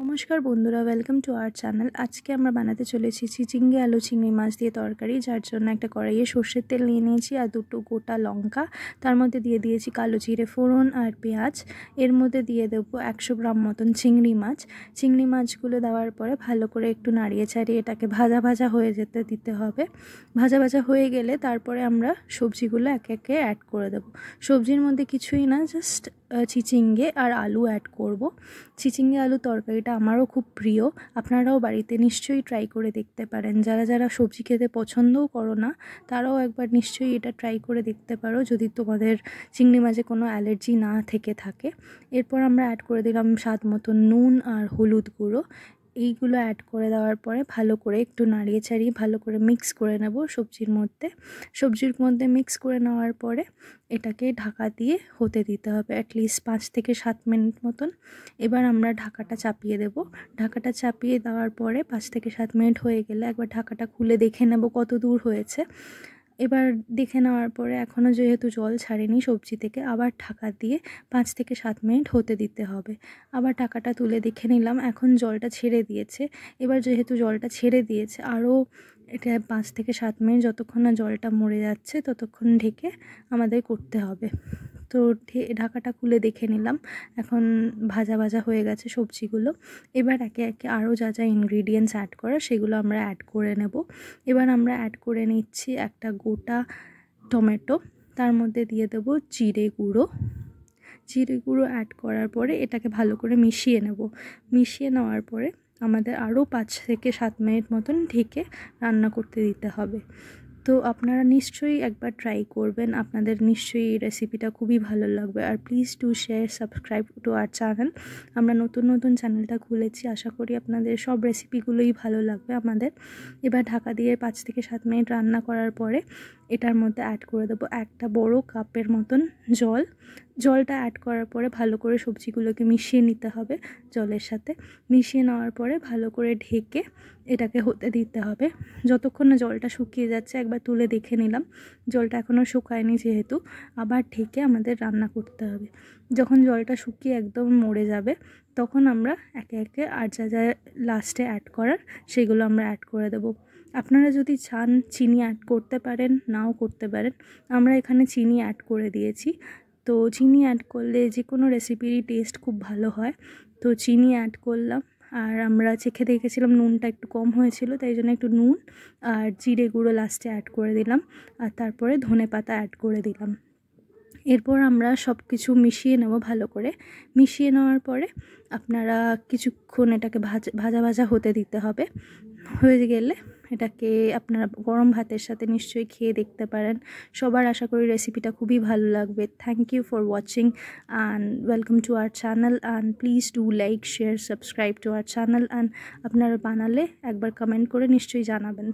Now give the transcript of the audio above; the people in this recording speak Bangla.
নমস্কার বন্ধুরা, ওয়েলকাম টু আওয়ার চ্যানেল। আজকে আমরা বানাতে চলেছি চিচিঙ্গে আলু চিংড়ি মাছ দিয়ে তরকারি। যার জন্য একটা কড়াইয়ে সর্ষের তেল নিয়ে নিয়েছি আর দুটো গোটা লঙ্কা, তার মধ্যে দিয়ে দিয়েছি কালো জিরে ফোড়ন আর পেঁয়াজ। এর মধ্যে দিয়ে দেবো 100 গ্রাম মতন চিংড়ি মাছ। চিংড়ি মাছগুলো দেওয়ার পরে ভালো করে একটু নাড়িয়ে চাড়িয়ে এটাকে ভাজা ভাজা হয়ে যেতে দিতে হবে। ভাজা ভাজা হয়ে গেলে তারপরে আমরা সবজিগুলো একে একে অ্যাড করে দেবো। সবজির মধ্যে কিছুই না, জাস্ট চিচিঙ্গে আর আলু অ্যাড করব। চিচিঙ্গে আলু তরকারিটা আমারও খুব প্রিয়, আপনারাও বাড়িতে নিশ্চয়ই ট্রাই করে দেখতে পারেন। যারা যারা সবজি খেতে পছন্দও করো না তারাও একবার নিশ্চয়ই এটা ট্রাই করে দেখতে পারো, যদি তোমাদের চিংড়ি মাছে কোনো অ্যালার্জি না থেকে থাকে। এরপর আমরা অ্যাড করে দিলাম স্বাদ মতো নুন আর হলুদ গুঁড়ো। এইগুলো অ্যাড করে দেওয়ার পরে ভালো করে একটু নাড়িয়ে ছাড়িয়ে ভালো করে মিক্স করে নেব সবজির মধ্যে মিক্স করে নেওয়ার পরে এটাকে ঢাকা দিয়ে হতে দিতে হবে অ্যাটলিস্ট 5 থেকে 7 মিনিট মতন। এবার আমরা ঢাকাটা চাপিয়ে দেব। ঢাকাটা চাপিয়ে দেওয়ার পরে 5 থেকে 7 মিনিট হয়ে গেলে একবার ঢাকাটা খুলে দেখে নেব কত দূর হয়েছে। এবার দেখে নেওয়ার পরে এখনও যেহেতু জল ছাড়েনি সবজি থেকে, আবার ঢাকা দিয়ে 5 থেকে 7 মিনিট হতে দিতে হবে। আবার ঢাকাটা তুলে দেখে নিলাম, এখন জলটা ছেড়ে দিয়েছে। এবার যেহেতু জলটা ছেড়ে দিয়েছে আরও এটা 5 থেকে 7 মিনিট যতক্ষণ না জলটা মরে যাচ্ছে ততক্ষণ ঢেকে আমাদের করতে হবে। তো ঢাকাটা খুলে দেখে নিলাম, এখন ভাজা ভাজা হয়ে গেছে সবজিগুলো। এবার একে একে আরও যা যা ইনগ্রিডিয়েন্টস অ্যাড করার সেগুলো আমরা অ্যাড করে নেব। এবার আমরা অ্যাড করে নিচ্ছি একটা গোটা টমেটো, তার মধ্যে দিয়ে দেব জিরে গুঁড়ো অ্যাড করার পরে এটাকে ভালো করে মিশিয়ে নেওয়ার পরে আমাদের আরও 5 থেকে 7 মিনিট মতন ঢেকে রান্না করতে দিতে হবে। তো আপনারা নিশ্চয়ই একবার ট্রাই করবেন, আপনাদের নিশ্চয়ই এই রেসিপিটা খুবই ভালো লাগবে। আর please do share, subscribe to our channel. আমরা নতুন চ্যানেলটা খুলেছি, আশা করি আপনাদের সব রেসিপিগুলোই ভালো লাগবে আমাদের। এবার ঢাকা দিয়ে 5 থেকে 7 মিনিট রান্না করার পরে এটার মধ্যে অ্যাড করে দেবো একটা বড় কাপের মতন জলটা অ্যাড করার পরে ভালো করে সবজিগুলোকে মিশিয়ে নিতে হবে জলের সাথে। মিশিয়ে নেওয়ার পরে ভালো করে ঢেকে এটাকে হতে দিতে হবে যতক্ষণ না জলটা শুকিয়ে যাচ্ছে। একবার তুলে দেখে নিলাম জলটা এখনও শুকায়নি, যেহেতু আবার ঢেকে আমাদের রান্না করতে হবে। যখন জলটা শুকিয়ে একদম মরে যাবে তখন আমরা একে একে আর যা যা লাস্টে অ্যাড করার সেগুলো আমরা অ্যাড করে দেবো। আপনারা যদি চান চিনি অ্যাড করতে পারেন, নাও করতে পারেন। আমরা এখানে চিনি অ্যাড করে দিয়েছি। তো চিনি অ্যাড করলে যে কোনো রেসিপিরই টেস্ট খুব ভালো হয়, তো চিনি অ্যাড করলাম। আর আমরা চেখে দেখেছিলাম নুনটা একটু কম হয়েছিল, তাই জন্য একটু নুন আর জিরে গুঁড়ো লাস্টে অ্যাড করে দিলাম, আর তারপরে ধনেপাতা অ্যাড করে দিলাম। এরপর আমরা সব কিছু মিশিয়ে নেব ভালো করে। মিশিয়ে নেওয়ার পরে আপনারা কিছুক্ষণ এটাকে ভাজা হতে দিতে হবে। হয়ে গেলে এটাকে আপনারা গরম ভাতের সাথে নিশ্চয়ই খেয়ে দেখতে পারেন। সবার আশা করি রেসিপিটা খুবই ভালো লাগবে। Thank you for watching and welcome to our channel and please do like, share, subscribe to our channel. And আপনারা বানালে একবার কমেন্ট করে নিশ্চয়ই জানাবেন।